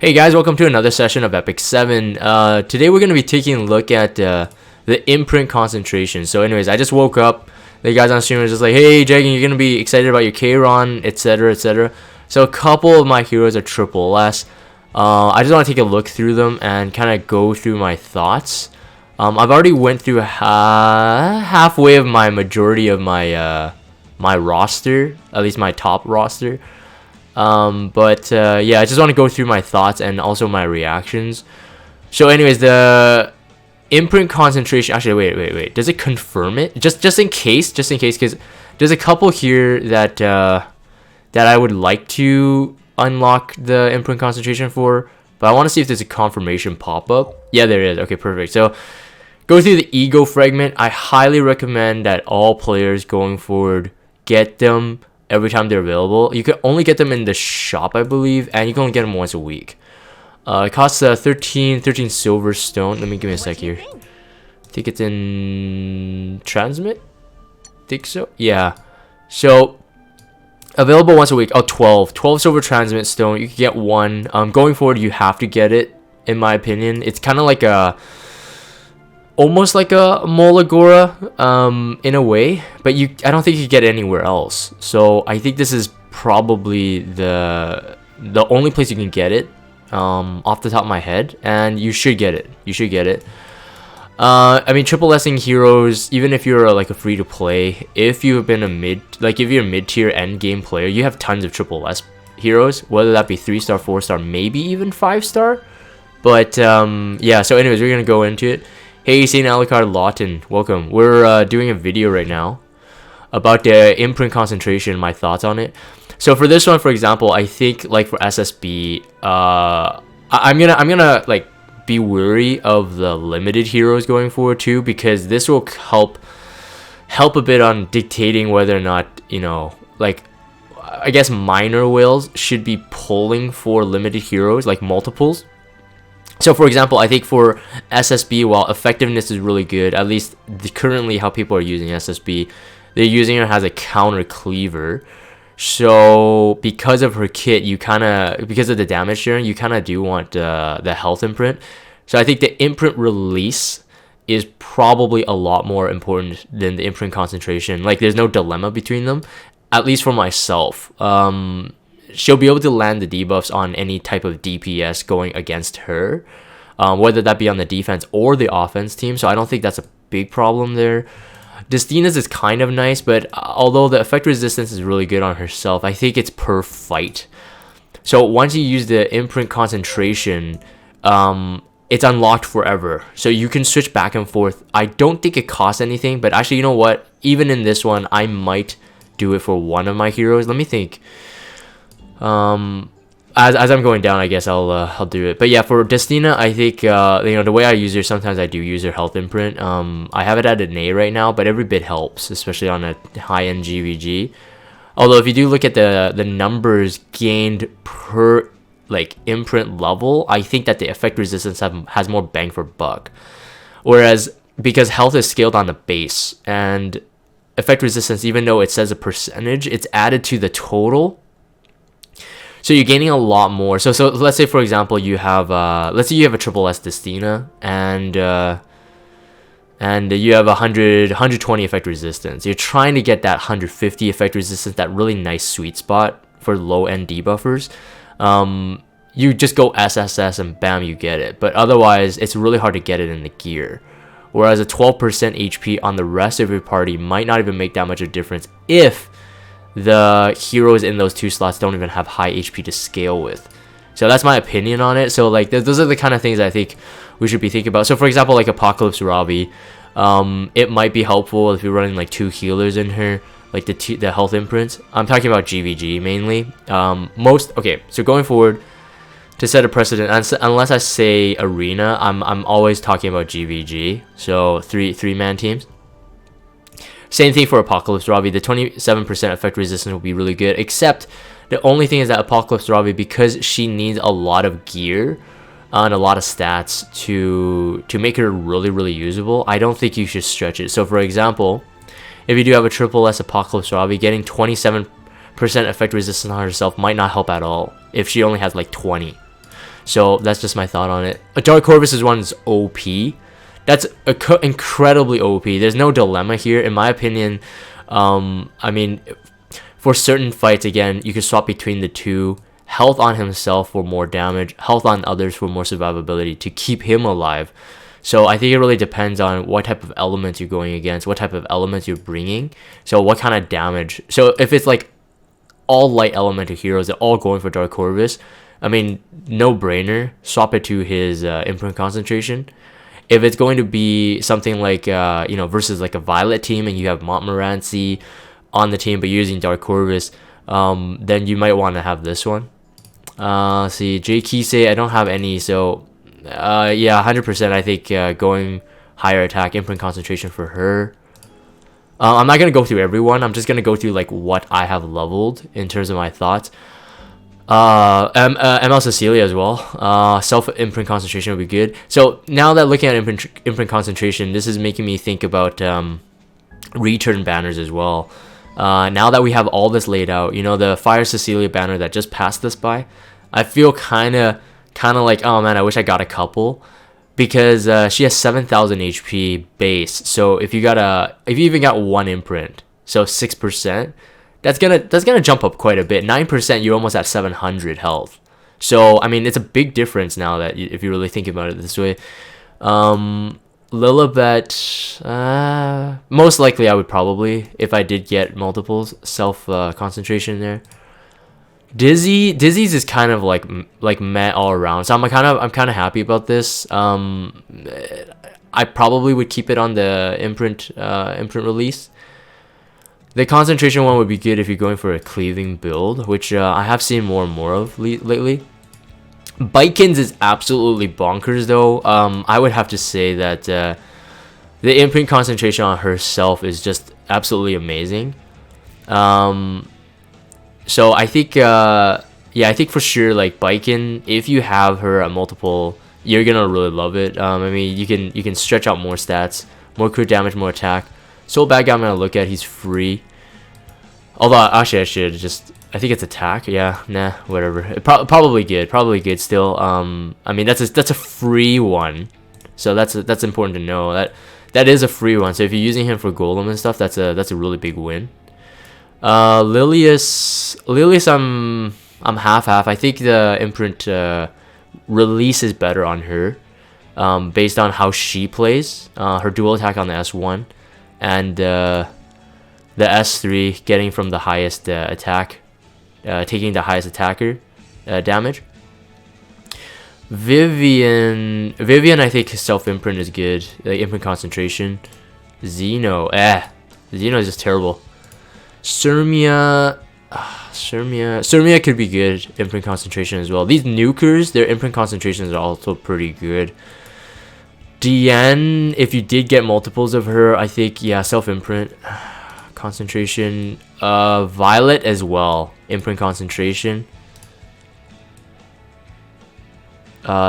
Hey guys, welcome to another session of Epic 7. Today we're going to be taking a look at the Imprint Concentration. So anyways, I just woke up. The guys on stream were just like, hey Jagan, you're going to be excited about your K-Ron, etc, etc. So a couple of my heroes are triple S. I just want to take a look through them and kind of go through my thoughts. I've already went through halfway of my majority of my my roster, at least my top roster. Yeah, I just want to go through my thoughts and also my reactions. So anyways, the Imprint Concentration, actually wait, does it confirm it? Just in case, because there's a couple here that that I would like to unlock the Imprint Concentration for, but I want to see if there's a confirmation pop-up. Yeah, there is. Okay, perfect. So go through the Ego Fragment. I highly recommend that all players going forward get them every time they're available. You can only get them in the shop, I believe, and you can only get them once a week. It costs 13 silver stone. Give me a sec here. I think it's in transmit. Think so. Yeah. So available once a week. Oh, 12 silver transmit stone. You can get one. Going forward, you have to get it. In my opinion, it's kind of like almost like a Molagora in a way, but I don't think you get it anywhere else. So I think this is probably the only place you can get it off the top of my head, and you should get it. I mean, triple S'ing heroes, even if you're like a free to play, if you've been if you're a mid-tier end game player, you have tons of triple S heroes, whether that be 3-star, 4-star, maybe even 5-star. But yeah, so anyways, we're gonna go into it. Hey, St. Alucard Lawton, welcome. We're doing a video right now about the Imprint Concentration, my thoughts on it. So for this one, for example, I think like for SSB, I'm gonna like be wary of the limited heroes going forward too, because this will help a bit on dictating whether or not, you know, like I guess minor whales should be pulling for limited heroes, like multiples. So for example, I think for SSB, while effectiveness is really good, at least currently how people are using SSB, they're using her as a counter cleaver. So because of her kit, because of the damage sharing, you kind of do want the health imprint. So I think the imprint release is probably a lot more important than the imprint concentration. Like there's no dilemma between them, at least for myself. She'll be able to land the debuffs on any type of DPS going against her, whether that be on the defense or the offense team. So I don't think that's a big problem there. Destina's is kind of nice, but although the effect resistance is really good on herself, I think it's per fight. So once you use the Imprint Concentration, it's unlocked forever. So you can switch back and forth. I don't think it costs anything, but actually, you know what? Even in this one, I might do it for one of my heroes. Let me think. As I'm going down, I guess I'll do it. But yeah, for Destina, I think you know, the way I use her, sometimes I do use her health imprint. I have it at an A right now, but every bit helps, especially on a high-end GVG. Although if you do look at the numbers gained per like imprint level, I think that the effect resistance has more bang for buck. Whereas because health is scaled on the base, and effect resistance, even though it says a percentage, it's added to the total. So you're gaining a lot more. So let's say, for example, you have let's say you have a triple S Destina, and you have 120 effect resistance. You're trying to get that 150 effect resistance, that really nice sweet spot for low end debuffers. You just go SSS and bam, you get it. But otherwise, it's really hard to get it in the gear. Whereas a 12% HP on the rest of your party might not even make that much of a difference if the heroes in those two slots don't even have high HP to scale with. So that's my opinion on it. So like those are the kind of things I think we should be thinking about. So for example, like Apocalypse Robbie, it might be helpful if you're running like two healers in her, like the health imprints. I'm talking about GVG mainly. Okay, so going forward, to set a precedent, unless I say arena, I'm always talking about GVG. So three-man teams. Same thing for Apocalypse Robbie. The 27% effect resistance will be really good, except the only thing is that Apocalypse Robbie, because she needs a lot of gear and a lot of stats to make her really usable, I don't think you should stretch it. So for example, if you do have a triple S Apocalypse Robbie, getting 27% effect resistance on herself might not help at all if she only has like 20. So that's just my thought on it. A Dark Corvus' one is OP. That's incredibly OP. There's no dilemma here, in my opinion. I mean, for certain fights, again, you can swap between the two. Health on himself for more damage, health on others for more survivability to keep him alive. So I think it really depends on what type of elements you're going against, what type of elements you're bringing. So what kind of damage. So if it's like all light elemental heroes, they're all going for Dark Corvus, I mean, no brainer, swap it to his Imprint Concentration. If it's going to be something like, versus like a Violet team and you have Montmorency on the team but you're using Dark Corvus, then you might want to have this one. See, J. Kisei, I don't have any, so yeah, 100% I think going higher attack, Imprint Concentration for her. I'm not going to go through everyone, I'm just going to go through like what I have leveled in terms of my thoughts. ML Cecilia as well. Self Imprint Concentration would be good. So now that looking at Imprint Concentration, this is making me think about return banners as well. Now that we have all this laid out, you know, the Fire Cecilia banner that just passed us by, I feel kind of like, oh man, I wish I got a couple, because she has 7,000 HP base. So if you even got one imprint, so 6%, that's gonna jump up quite a bit. 9%, you're almost at 700 health. So I mean, it's a big difference now that if you really think about it this way. Lilibet, most likely I would probably, if I did get multiples, self concentration there. Dizzy's is kind of like meh all around, so I'm kind of happy about this. I probably would keep it on the imprint release. The concentration one would be good if you're going for a cleaving build, which I have seen more and more of lately. Bikins is absolutely bonkers though. I would have to say that the imprint concentration on herself is just absolutely amazing. So I think I think for sure, like Bikin, if you have her at multiple, you're gonna really love it. I mean, you can stretch out more stats, more crit damage, more attack. Soul Bad Guy I'm gonna look at, he's free. Although actually I think it's attack. Yeah, nah, whatever. Probably good still. I mean, that's a free one, so that's important to know. That is a free one. So if you're using him for Golem and stuff, that's a really big win. Lilius, I'm half. I think the imprint release is better on her, based on how she plays. Her dual attack on the S1, and the S3 getting from the highest attack, taking the highest attacker damage. Vivian, I think self imprint is good. Like imprint concentration. Xeno is just terrible. Surmia could be good, imprint concentration as well. These nukers, their imprint concentrations are also pretty good. Diane, if you did get multiples of her, I think, yeah, self imprint concentration. Violet as well, imprint concentration.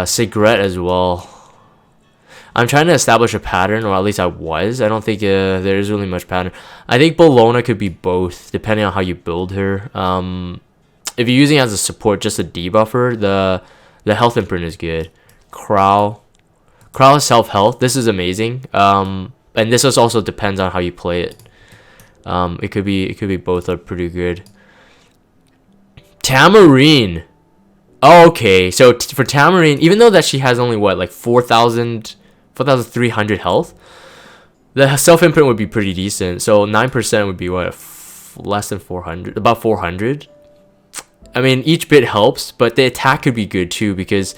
Cigarette as well. I'm trying to establish a pattern, or at least I was. I don't think there is really much pattern. I think Bologna could be both, depending on how you build her. If you're using it as a support, just a debuffer, the health imprint is good. Crow self-health, this is amazing. And this also depends on how you play it. It could be both are pretty good. Tamarine. Oh, okay, so for Tamarine, even though that she has only what, like 4,300 health, the self imprint would be pretty decent. So 9% would be what, less than 400, about 400. I mean, each bit helps, but the attack could be good too, because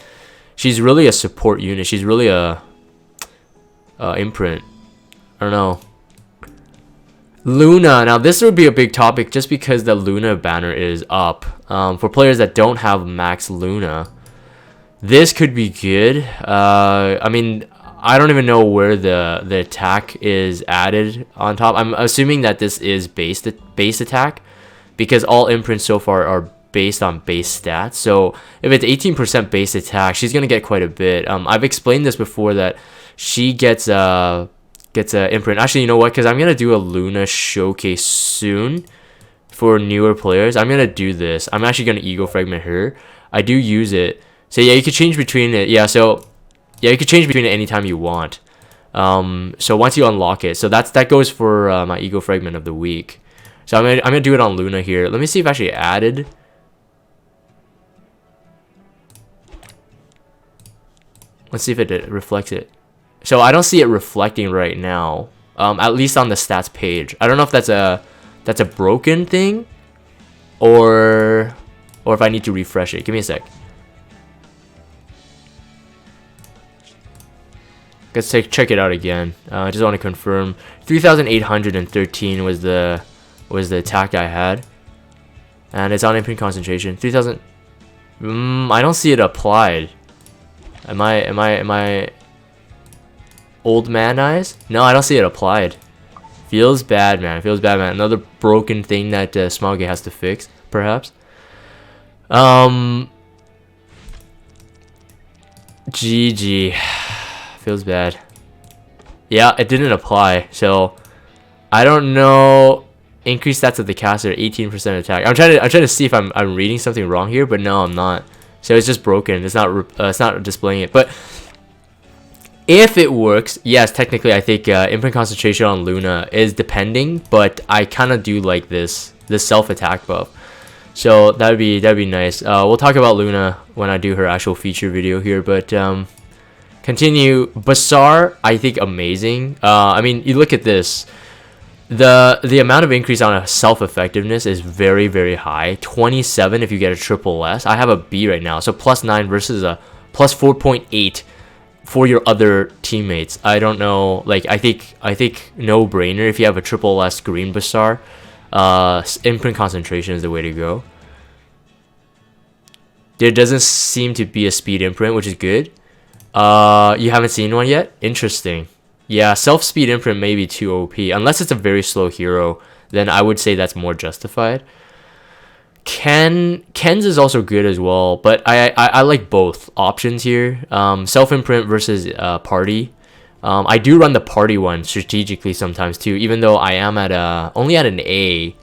she's really a support unit. She's really a imprint. I don't know. Luna, now this would be a big topic just because the Luna banner is up. For players that don't have max Luna, this could be good. I mean, I don't even know where the attack is added on top. I'm assuming that this is base attack, because all imprints so far are based on base stats. So if it's 18% base attack, she's gonna get quite a bit. I've explained this before, that she gets a imprint. Actually, you know what? Because I'm gonna do a Luna showcase soon for newer players. I'm gonna do this. I'm actually gonna Ego Fragment her. I do use it. So yeah, you could change between it. Yeah, so yeah, you could change between it anytime you want. So once you unlock it, so that goes for my Ego Fragment of the week. So I'm gonna do it on Luna here. Let me see if I actually added. Let's see if it reflects it. So I don't see it reflecting right now. At least on the stats page. I don't know if that's a broken thing, or if I need to refresh it. Give me a sec. Let's check it out again. I just want to confirm. 3,813 was the attack I had, and it's on Imprint Concentration. 3,000. I don't see it applied. Am I old man eyes? No, I don't see it applied. Feels bad, man. Feels bad, man. Another broken thing that Smaug has to fix, perhaps. GG. Feels bad. Yeah, it didn't apply, so I don't know. Increased stats of the caster, 18% attack. I'm trying to see if I'm reading something wrong here, but no, I'm not. So it's just broken. It's not displaying it. But if it works, yes, technically I think Imprint Concentration on Luna is depending, but I kind of do like this self attack buff. So that'd be nice. We'll talk about Luna when I do her actual feature video here, but continue. Basar, I think amazing. I mean, you look at this. The amount of increase on a self-effectiveness is very, very high. 27 if you get a triple S. I have a B right now, so +9 versus a +4.8 for your other teammates. I don't know. Like I think no brainer if you have a triple S green Basar. Imprint Concentration is the way to go. There doesn't seem to be a speed imprint, which is good. You haven't seen one yet? Interesting. Yeah, self-speed imprint may be too OP. Unless it's a very slow hero, then I would say that's more justified. Ken's is also good as well, but I like both options here. Self-imprint versus party. I do run the party one strategically sometimes too, even though I am at only at an A,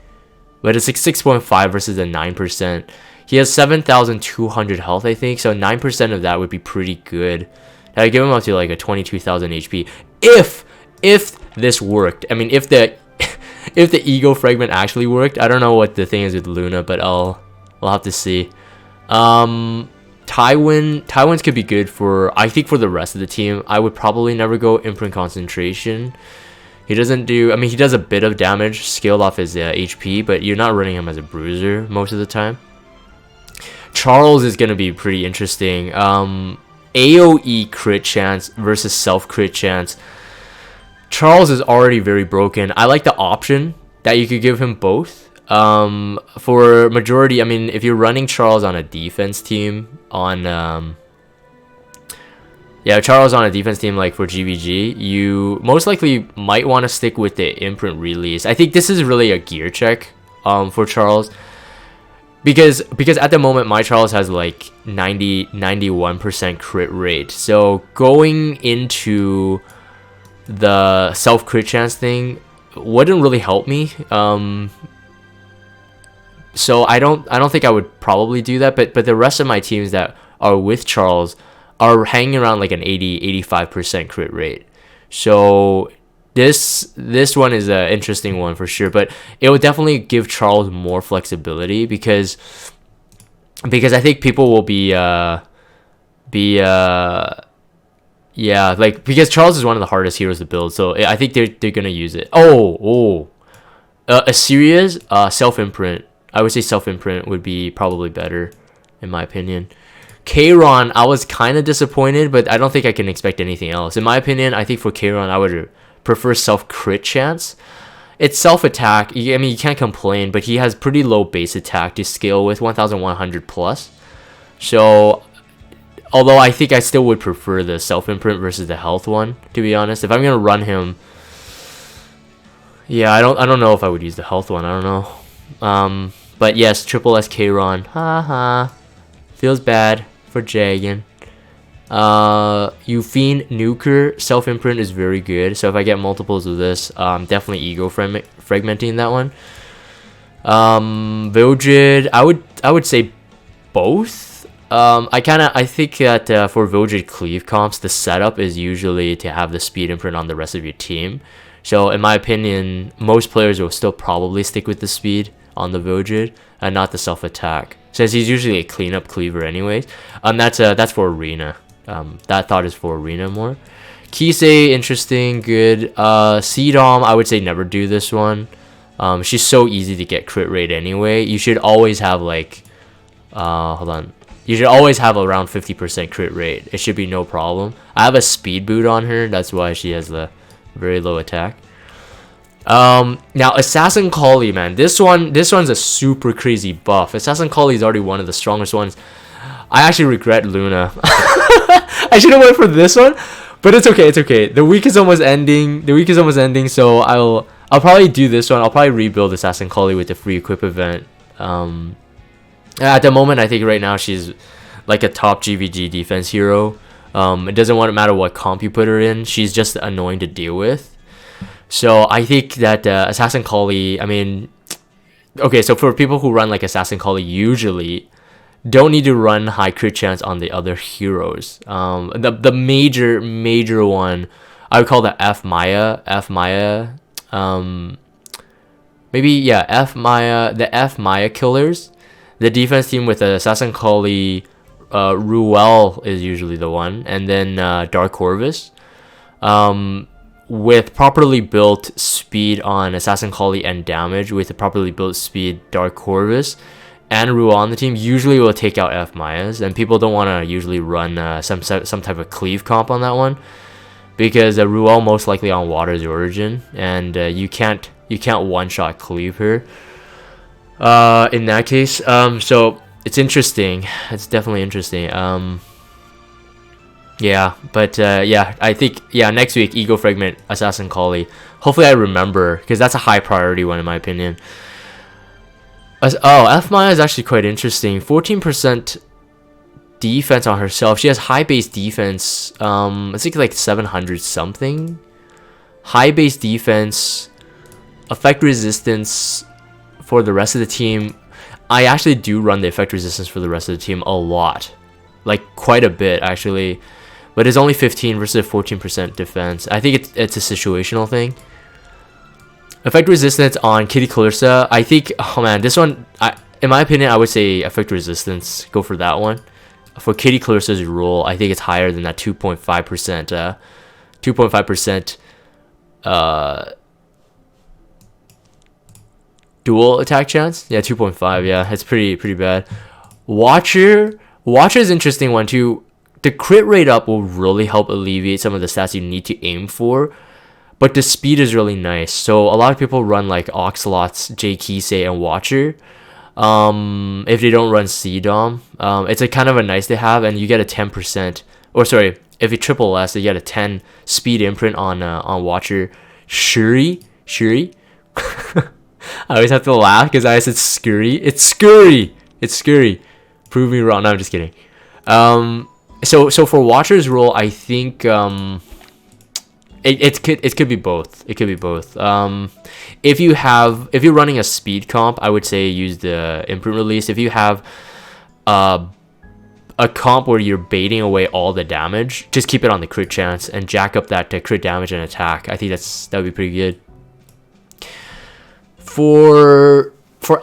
but it's like 6.5 versus a 9%. He has 7,200 health, I think, so 9% of that would be pretty good. I give him up to like a 22,000 HP. If this worked, I mean, if the Ego Fragment actually worked. I don't know what the thing is with Luna, but we'll have to see. Tywin's could be good for, I think, for the rest of the team. I would probably never go Imprint Concentration. He doesn't do, I mean, he does a bit of damage scaled off his HP, but you're not running him as a bruiser most of the time. Charles is gonna be pretty interesting. AoE crit chance versus self crit chance. Charles is already very broken. I like the option that you could give him both. For majority, I mean, if you're running Charles on a defense team, Charles on a defense team like for GVG, you most likely might want to stick with the imprint release. I think this is really a gear check for Charles. Because at the moment my Charles has like 91% crit rate. So going into the self crit chance thing wouldn't really help me. So I don't think I would probably do that, but the rest of my teams that are with Charles are hanging around like an 85% crit rate. So this one is an interesting one for sure, but it would definitely give Charles more flexibility because I think people will because Charles is one of the hardest heroes to build, so I think they're gonna use it. Assyria's self imprint. I would say self imprint would be probably better, in my opinion. Kayron, I was kind of disappointed, but I don't think I can expect anything else. In my opinion, I think for Kayron, I would prefer self crit chance. It's self attack. I mean, you can't complain, but he has pretty low base attack to scale with 1,100 plus. So, although I think I still would prefer the self imprint versus the health one, to be honest. If I'm gonna run him, yeah, I don't know if I would use the health one. I don't know. But yes, triple S Kayron. Haha. Feels bad for Jagan. Euphine Nuker self imprint is very good. So if I get multiples of this, definitely ego fragmenting that one. Vildred, I would say both. I think that for Vojid Cleave comps, the setup is usually to have the speed imprint on the rest of your team. So in my opinion, most players will still probably stick with the speed on the Vojid and not the self attack, since he's usually a cleanup cleaver anyways. That's for arena. That thought is for arena more. Kisei, interesting, good. C-Dom, I would say never do this one. She's so easy to get crit rate anyway. You should always have like, hold on. You should always have around 50% crit rate. It should be no problem. I have a speed boot on her. That's why she has the very low attack. Now Assassin Collie, man. This one's a super crazy buff. Assassin Collie is already one of the strongest ones. I actually regret Luna. I should have went for this one, but it's okay. It's okay. The week is almost ending. So I'll probably do this one. I'll probably rebuild Assassin Collie with the free equip event. At the moment, I think right now she's like a top GVG defense hero. It doesn't matter what comp you put her in. She's just annoying to deal with. So I think that Assassin Collie, I mean, okay, so for people who run like Assassin Collie, usually don't need to run high crit chance on the other heroes. The major one, I would call the F Maya. Maybe, yeah, the F Maya killers. The defense team with the Assassin Collie, Ruel is usually the one, and then Dark Corvus. With properly built speed on Assassin Collie and damage, with a properly built speed Dark Corvus and Ruel on the team, usually will take out F Mayas, and people don't want to usually run some type of cleave comp on that one, because Ruel most likely on Water's Origin, and you can't one-shot cleave her. In that case, so it's interesting. It's definitely interesting. Yeah, but yeah, I think next week Ego Fragment, Assassin Collie. Hopefully I remember, because that's a high priority one in my opinion. F Maya is actually quite interesting. 14% defense on herself. She has high base defense. I think like 700 something. High base defense, effect resistance for the rest of the team. I actually do run the effect resistance for the rest of the team a lot, like quite a bit actually, but it's only 15 versus 14% defense. I think it's a situational thing. Effect resistance on Kitty Clarissa, I think, oh man, this one, in my opinion, I would say effect resistance, go for that one. For Kitty Clarissa's rule, I think it's higher than that 2.5%, 2.5% dual attack chance. Yeah, 2.5. Yeah, it's pretty bad. Watcher is an interesting one too. The crit rate up will really help alleviate some of the stats you need to aim for, but the speed is really nice. So a lot of people run like Oxalots, J Kisei, and Watcher. If they don't run C-Dom, it's a kind of a nice to have, and you get a 10%. Or sorry, if you triple S, you get a 10 speed imprint on Watcher. Shuri. I always have to laugh because I said Scurry. It's Scurry. Prove me wrong. No, I'm just kidding. So for Watcher's role, I think it could be both. It could be both. If you're running a speed comp, I would say use the imprint release. If you have a comp where you're baiting away all the damage, just keep it on the crit chance and jack up that crit damage and attack. I think that would be pretty good. For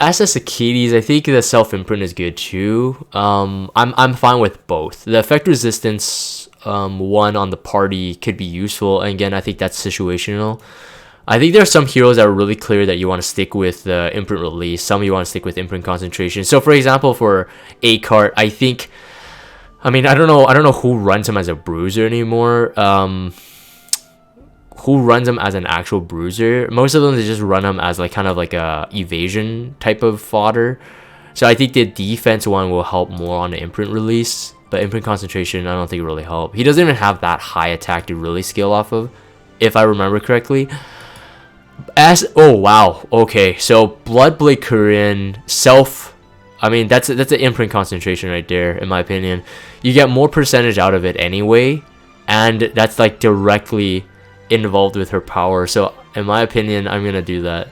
SS Achilles, I think the self imprint is good too. I'm fine with both. The effect resistance one on the party could be useful, and again, I think that's situational. I think there are some heroes that are really clear that you want to stick with the imprint release. Some you want to stick with imprint concentration. So for example, for A-Cart, I don't know who runs him as a bruiser anymore. Who runs him as an actual bruiser? Most of them, they just run him as like kind of like a evasion type of fodder. So I think the defense one will help more on the imprint release, but imprint concentration I don't think it really help. He doesn't even have that high attack to really scale off of, if I remember correctly. Oh wow, okay, so Bloodblade Korean self, I mean that's an imprint concentration right there in my opinion. You get more percentage out of it anyway, and that's like directly involved with her power. So in my opinion, I'm gonna do that.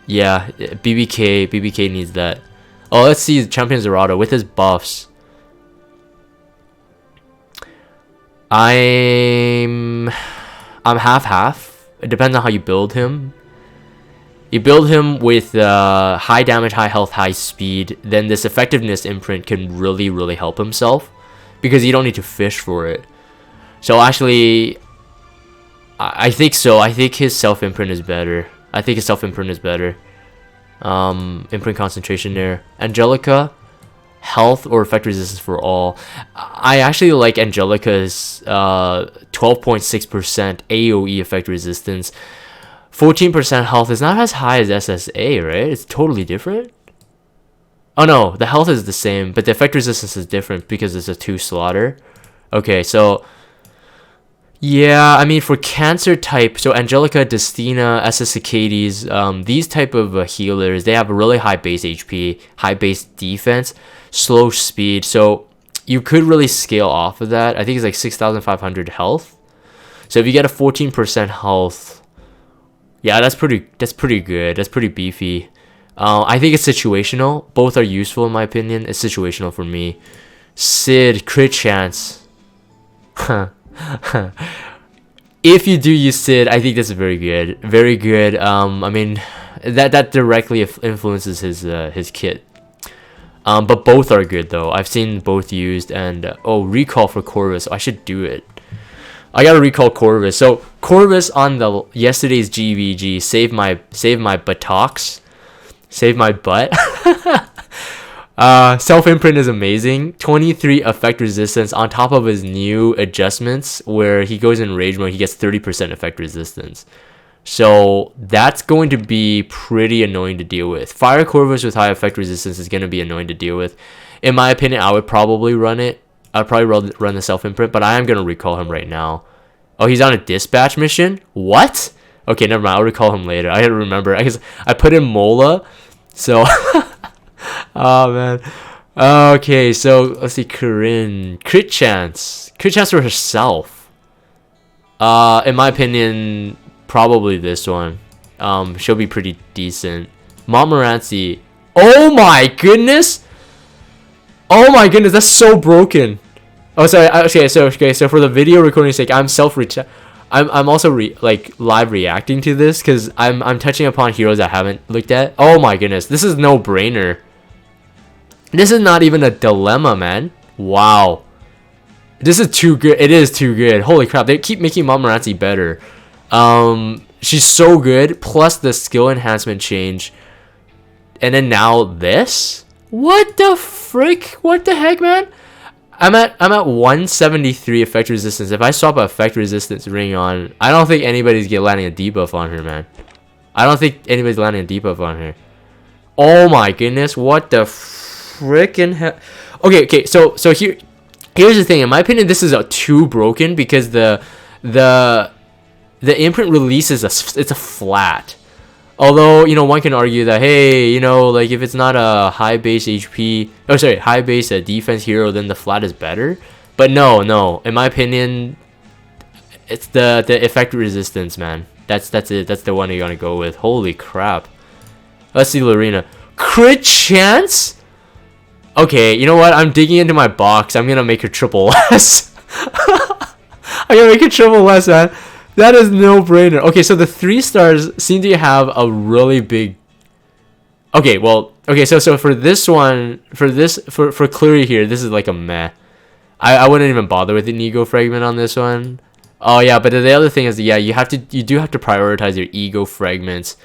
Yeah, BBK needs that. Oh, let's see Champion Zerato with his buffs. I'm half. It depends on how you build him. You build him with high damage, high health, high speed, then this effectiveness imprint can really help himself because you don't need to fish for it. So actually, I think so. I think his self imprint is better. Imprint concentration there. Angelica, health or effect resistance for all. I actually like Angelica's 12.6% AoE effect resistance. 14% health is not as high as SSA, right? It's totally different. Oh no, the health is the same, but the effect resistance is different because it's a 2 slaughter. Okay, so yeah, I mean for cancer type, so Angelica, Destina, Essacades, these type of healers, they have a really high base HP, high base defense, slow speed. So you could really scale off of that. I think it's like 6,500 health. So if you get a 14% health, yeah, that's pretty good. That's pretty beefy. I think it's situational. Both are useful in my opinion. It's situational for me. Sid, crit chance. If you do use Sid, I think that's very good. Very good. I mean, that directly influences his kit. But both are good though. I've seen both used, and oh, recall for Corvus. I should do it. I gotta recall Corvus. So Corvus on the yesterday's GVG saved my buttocks, saved my butt. Self imprint is amazing. 23 effect resistance on top of his new adjustments where he goes in rage mode. He gets 30% effect resistance. So that's going to be pretty annoying to deal with. Fire Corvus with high effect resistance is going to be annoying to deal with. In my opinion, I would probably run it. I'd probably run the self imprint, but I am going to recall him right now. Oh, he's on a dispatch mission? What? Okay, never mind. I'll recall him later. I gotta remember. I put in Mola, so... Oh, man. Okay, so let's see. Corinne. Crit chance. Crit chance for herself. In my opinion, probably this one. She'll be pretty decent. Montmorency. Oh my goodness! Oh my goodness, that's so broken. Oh, sorry. Okay, so for the video recording sake, I'm also live reacting to this because I'm touching upon heroes I haven't looked at. Oh my goodness, this is no brainer. This is not even a dilemma, man. Wow, this is too good. It is too good. Holy crap, they keep making Montmorency better. She's so good. Plus the skill enhancement change, and then now this. What the frick? What the heck, man? I'm at 173 effect resistance. If I swap a effect resistance ring on, I don't think anybody's landing a debuff on her, man. I don't think anybody's landing a debuff on her. Oh my goodness, what the frickin' hell? Okay, so here's the thing. In my opinion, this is too broken because the imprint releases it's a flat. Although, you know, one can argue that, hey, you know, like if it's not a high base HP, high base defense hero, then the flat is better. But no, in my opinion, it's the effect resistance, man. That's it. That's the one you're gonna go with. Holy crap. Let's see Lorena. Crit chance? Okay, you know what? I'm digging into my box. I'm gonna make her triple S. I'm gonna make her triple S, man. That is no brainer. Okay, so the 3 stars seem to have a really big. Okay, well, okay, so for this one, for Cleary here, this is like a meh. I wouldn't even bother with an Ego Fragment on this one. Oh yeah, but the other thing is, yeah, you do have to prioritize your Ego Fragments.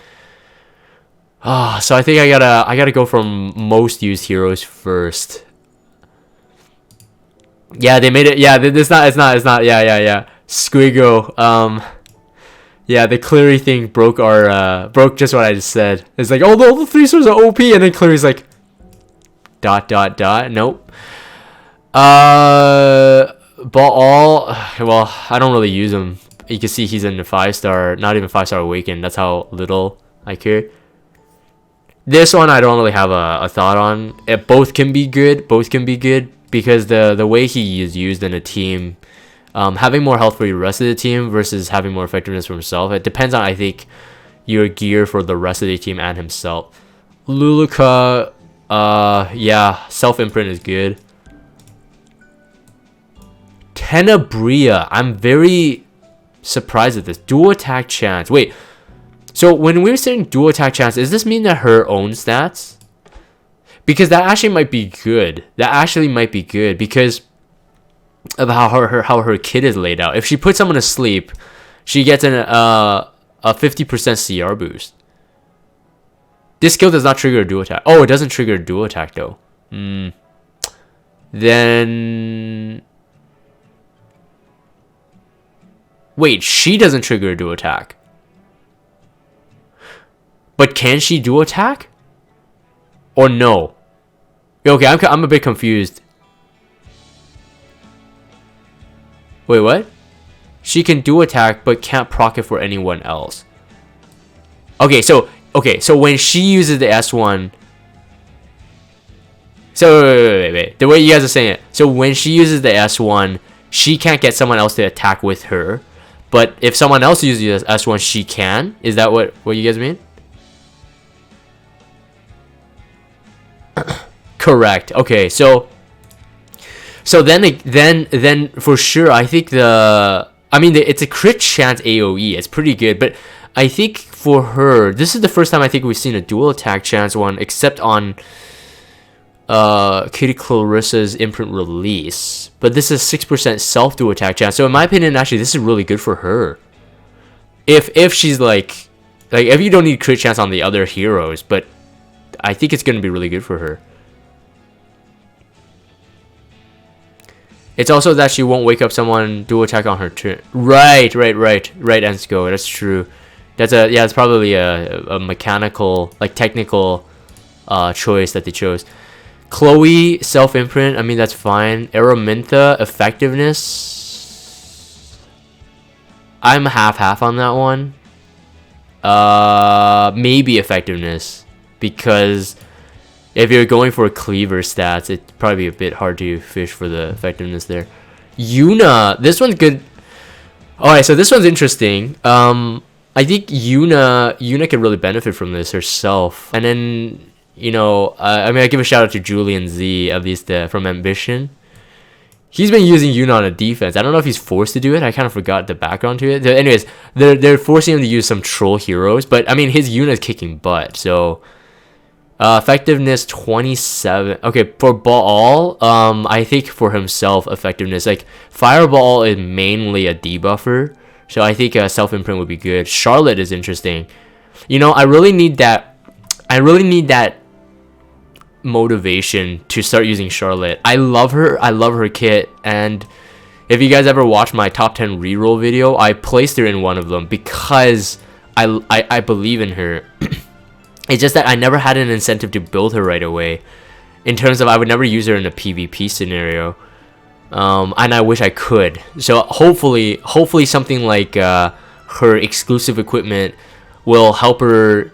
Ah, so I think I gotta go from most used heroes first. Yeah, they made it. Yeah, it's not. Yeah. Squigo. Yeah, the Cleary thing broke just what I just said. It's like, oh, the 3 stars are OP, and then Cleary's like, ... Nope. But well, I don't really use him. You can see he's in the 5-star, not even 5-star Awaken. That's how little I care. This one I don't really have a thought on. Both can be good. Because the way he is used in a team, having more health for the rest of the team versus having more effectiveness for himself, it depends on, I think, your gear for the rest of the team and himself. Luluka, yeah, self imprint is good. Tenebria. I'm very surprised at this. Dual attack chance. Wait. So when we're saying dual attack chance, does this mean that her own stats? Because that actually might be good. That actually might be good because of how her kit is laid out. If she puts someone to sleep, she gets a 50% CR boost. This skill does not trigger a dual attack. Oh, it doesn't trigger a dual attack though. Then wait, she doesn't trigger a dual attack. But can she dual attack? Or no? Okay, I'm a bit confused. Wait, what? She can dual attack but can't proc it for anyone else. Okay, so when she uses the S1. So wait. The way you guys are saying it. So when she uses the S1, she can't get someone else to attack with her. But if someone else uses the S1, she can. Is that what you guys mean? Correct. Okay, so then for sure, I think it's a crit chance AOE. It's pretty good, but I think for her, this is the first time I think we've seen a dual attack chance one, except on Kitty Clarissa's Imprint release. But this is 6% self dual attack chance. So in my opinion, actually, this is really good for her. If she's like if you don't need crit chance on the other heroes, but I think it's gonna be really good for her. It's also that she won't wake up someone dual attack on her turn. Right, Ensko. That's true. It's probably a mechanical, like technical choice that they chose. Chloe self imprint. I mean, that's fine. Araminta effectiveness. I'm half on that one. Maybe effectiveness, because if you're going for cleaver stats, it'd probably be a bit hard to fish for the effectiveness there. Yuna, this one's good. Alright, so this one's interesting. I think Yuna can really benefit from this herself. And then, I give a shout out to Julian Z, at least from Ambition. He's been using Yuna on a defense. I don't know if he's forced to do it. I kind of forgot the background to it. Anyways, they're forcing him to use some troll heroes, but I mean, his Yuna is kicking butt, so... effectiveness 27. Okay, for Baal, I think for himself, effectiveness, like Fireball is mainly a debuffer, so I think self imprint would be good. Charlotte is interesting. I really need that motivation to start using Charlotte. I love her kit, and if you guys ever watched my top 10 reroll video, I placed her in one of them because I believe in her. It's just that I never had an incentive to build her right away. In terms of, I would never use her in a PvP scenario. And I wish I could. So hopefully something like her exclusive equipment will help her,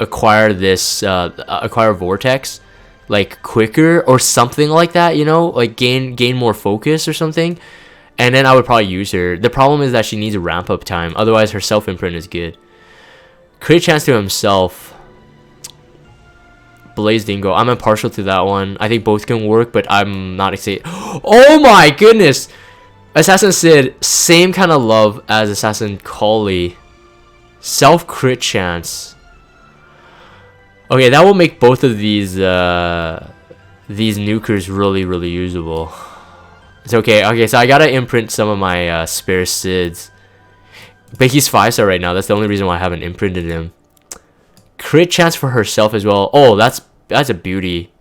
acquire this, acquire Vortex, like quicker or something like that. Like gain more focus or something. And then I would probably use her. The problem is that she needs a ramp up time. Otherwise, her self imprint is good. Crit chance to himself. Blaze Dingo. I'm impartial to that one. I think both can work, but I'm not excited. Oh my goodness! Assassin Sid, same kind of love as Assassin Kali. Self crit chance. Okay, that will make both of these nukers really usable. It's okay. Okay, so I gotta imprint some of my spare Sids. But he's 5-star right now. That's the only reason why I haven't imprinted him. Crit chance for herself as well. Oh, that's a beauty.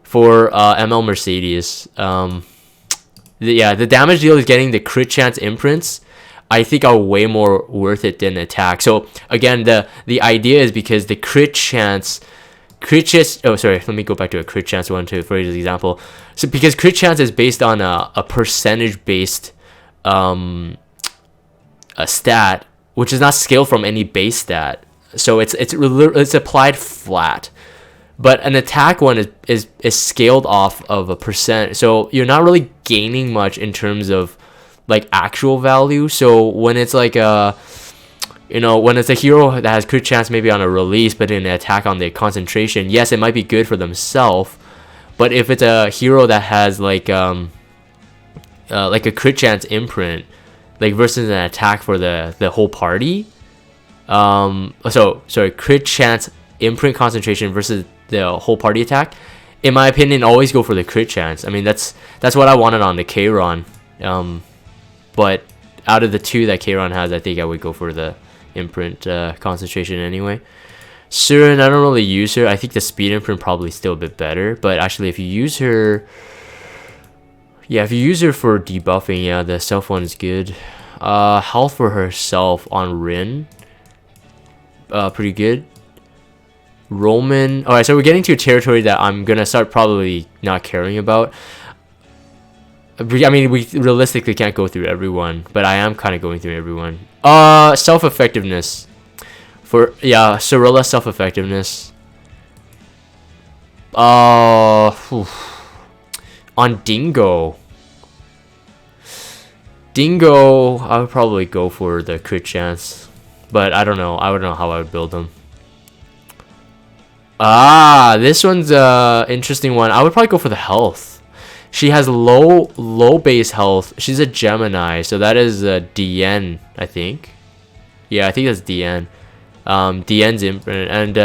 For ML Mercedes. The damage deal is getting the crit chance imprints. I think are way more worth it than attack. So again, the idea is because the crit chance. Oh, sorry. Let me go back to a crit chance one for this example. So because crit chance is based on a percentage based a stat, which is not scaled from any base stat. So it's applied flat, but an attack one is scaled off of a percent. So you're not really gaining much in terms of like actual value. So when it's like when it's a hero that has crit chance maybe on a release, but in an attack on the concentration, yes, it might be good for themselves. But if it's a hero that has like like a crit chance imprint, like versus an attack for the whole party. Sorry, crit chance imprint concentration versus the whole party attack. In my opinion, always go for the crit chance. I mean, that's what I wanted on the Kron. But out of the two that Kron has, I think I would go for the imprint concentration anyway. Surin, I don't really use her. I think the speed imprint probably still a bit better. But actually, if you use her, yeah, if you use her for debuffing, yeah, the self one's good. Health for herself on Rin, pretty good. Roman. Alright, so we're getting to a territory that I'm gonna start probably not caring about. I mean, we realistically can't go through everyone, but I am kind of going through everyone. Self-effectiveness. For, yeah, Cirilla self-effectiveness. On Dingo. Dingo, I would probably go for the crit chance. But I don't know. I don't know how I would build them. This one's a interesting one. I would probably go for the health. She has low base health. She's a Gemini, so that is DN, I think. Yeah, I think that's DN. DN's imprint, and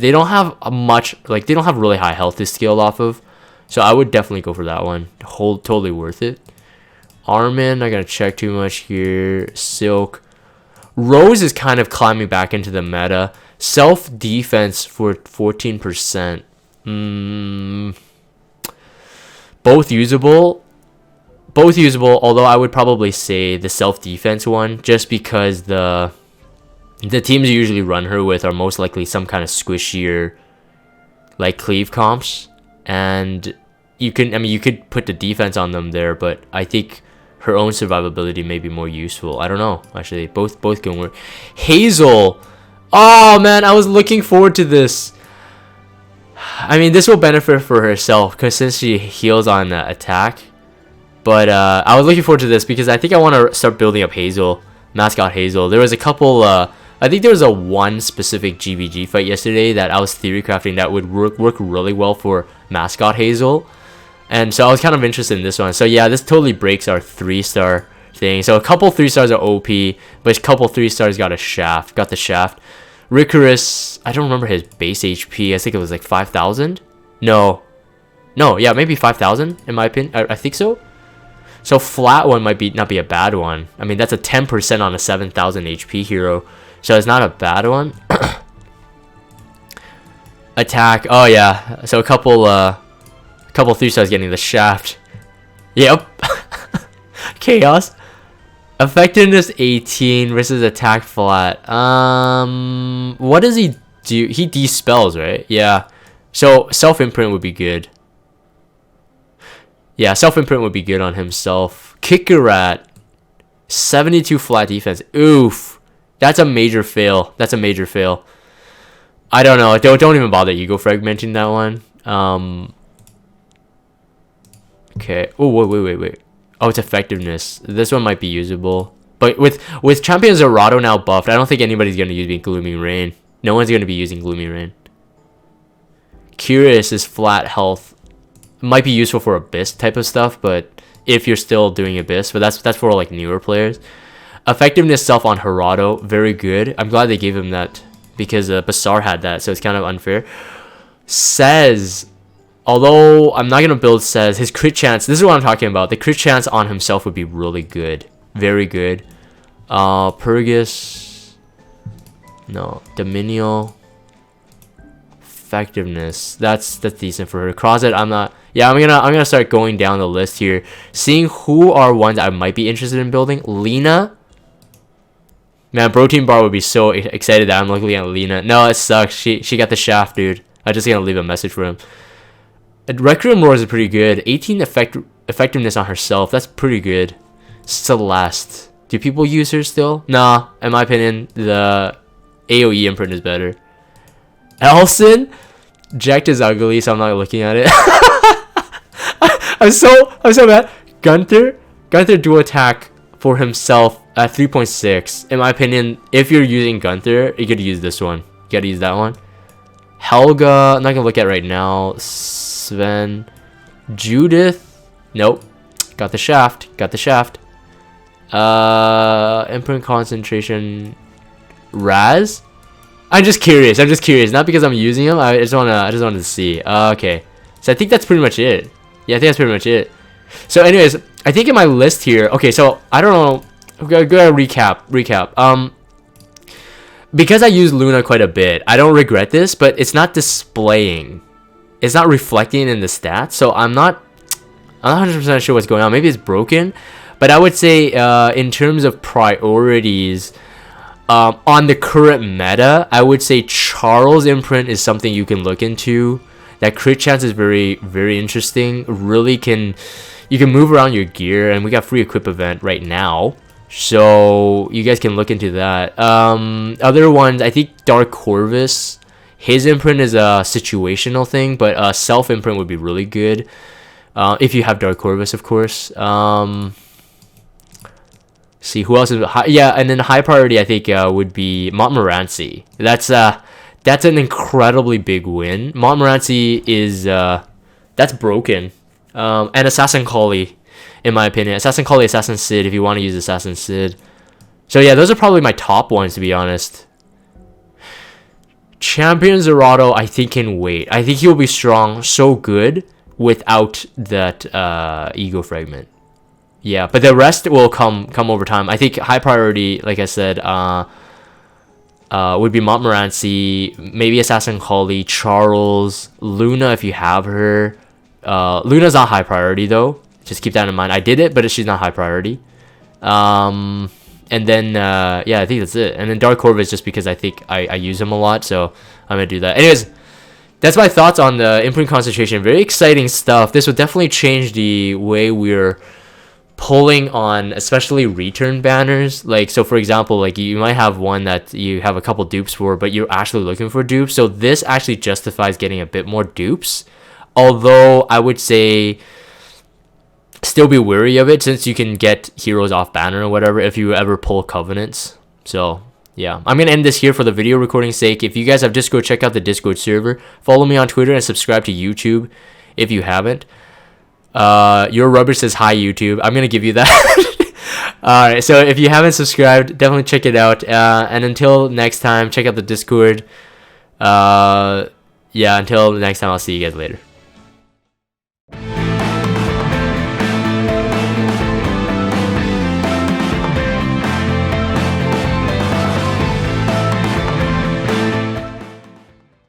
they don't have much, like they don't have really high health to scale off of, so I would definitely go for that one. Totally worth it. Armin, I gotta check too much here. Silk. Rose is kind of climbing back into the meta. Self defense for 14%. Both usable. Although I would probably say the self defense one, just because the teams you usually run her with are most likely some kind of squishier, like cleave comps, and you could put the defense on them there, but I think her own survivability may be more useful. I don't know, actually. Both can work. Hazel. Oh man, I was looking forward to this. I mean, this will benefit for herself because since she heals on attack. But I was looking forward to this because I think I want to start building up Hazel, mascot Hazel. There was a couple. I think there was a one specific GVG fight yesterday that I was theory crafting that would work really well for mascot Hazel. And so I was kind of interested in this one. So yeah, this totally breaks our 3-star thing. So a couple 3-stars are OP, but a couple 3-stars got the shaft. Ricarus, I don't remember his base HP. I think it was like 5,000. No, yeah, maybe 5,000 in my opinion. I think so. So flat one might not be a bad one. I mean, that's a 10% on a 7,000 HP hero, so it's not a bad one. Attack. Oh yeah. So a couple 3-stars getting the shaft. Yep. Chaos. Effectiveness 18 versus attack flat. What does he do? He dispels, right? Yeah. So self imprint would be good. Yeah, self imprint would be good on himself. Kicker at 72 flat defense. Oof. That's a major fail. I don't know. Don't even bother Ego Fragmenting that one. Okay. Oh wait. Oh, it's effectiveness. This one might be usable. But with Champion Zerato now buffed, I don't think anybody's gonna use Gloomy Rain. No one's gonna be using Gloomy Rain. Curious is flat health. Might be useful for Abyss type of stuff, but if you're still doing Abyss, but that's for like newer players. Effectiveness self on Gerardo, very good. I'm glad they gave him that because Bassar had that, so it's kind of unfair. Says, although I'm not gonna build Says, his crit chance. This is what I'm talking about. The crit chance on himself would be really good, very good. Purgus, no. Dominio. Effectiveness, that's decent for her. Crosset, I'm not. Yeah, I'm gonna start going down the list here, seeing who are ones I might be interested in building. Lena, man, Protein Bar would be so excited that I'm looking at Lena. No, it sucks. She got the shaft, dude. I'm just gonna leave a message for him. Requiem Roar is pretty good. 18 effectiveness on herself. That's pretty good. Celeste, do people use her still? Nah, in my opinion, the AoE imprint is better. Elson, Jacked is ugly, so I'm not looking at it. I'm so bad. Gunther dual attack for himself at 3.6. In my opinion, if you're using Gunther, you could use this one. You gotta use that one. Helga, I'm not gonna look at right now. Sven, Judith, nope. Got the shaft. Imprint Concentration. Raz? I'm just curious. Not because I'm using them. I just wanted to see. Okay. So I think that's pretty much it. Yeah, I think that's pretty much it. So anyways, I think in my list here, okay, so I don't know. I'm gonna recap. Because I use Luna quite a bit, I don't regret this, but it's not displaying. It's not reflecting in the stats, so I'm not 100% sure what's going on. Maybe it's broken, but I would say in terms of priorities, on the current meta, I would say Charles Imprint is something you can look into. That crit chance is very, very interesting. You can move around your gear, and we got free equip event right now, so you guys can look into that. Other ones, I think Dark Corvus, his imprint is a situational thing, but self imprint would be really good if you have Dark Corvus, of course. See who else is high, yeah, and then high priority I think would be Montmorency. That's an incredibly big win. Montmorency is that's broken. And Assassin Collie, in my opinion. Assassin Collie, Assassin Sid, if you want to use Assassin Sid. So yeah, those are probably my top ones, to be honest. Champion Zerato, I think can wait. I think he'll be strong, so good without that Ego Fragment. Yeah, but the rest will come over time. I think high priority, like I said, would be Montmorency, maybe Assassin Collie, Charles, Luna if you have her. Luna's not high priority though. Just keep that in mind. I did it, but she's not high priority. And then yeah, I think that's it. And then Dark Corvus just because I think I use him a lot, so I'm gonna do that. Anyways, that's my thoughts on the Imprint Concentration. Very exciting stuff. This would definitely change the way we're pulling on, especially return banners. Like, so for example, like you might have one that you have a couple dupes for, but you're actually looking for dupes. So this actually justifies getting a bit more dupes. Although I would say still be wary of it, since you can get heroes off banner or whatever if you ever pull covenants. So yeah, I'm gonna end this here for the video recording sake. If you guys have Discord, check out the Discord server. Follow me on Twitter and subscribe to YouTube if you haven't. Your rubber says hi YouTube. I'm gonna give you that. Alright, so if you haven't subscribed, definitely check it out. And until next time, check out the Discord. Yeah, until next time, I'll see you guys later.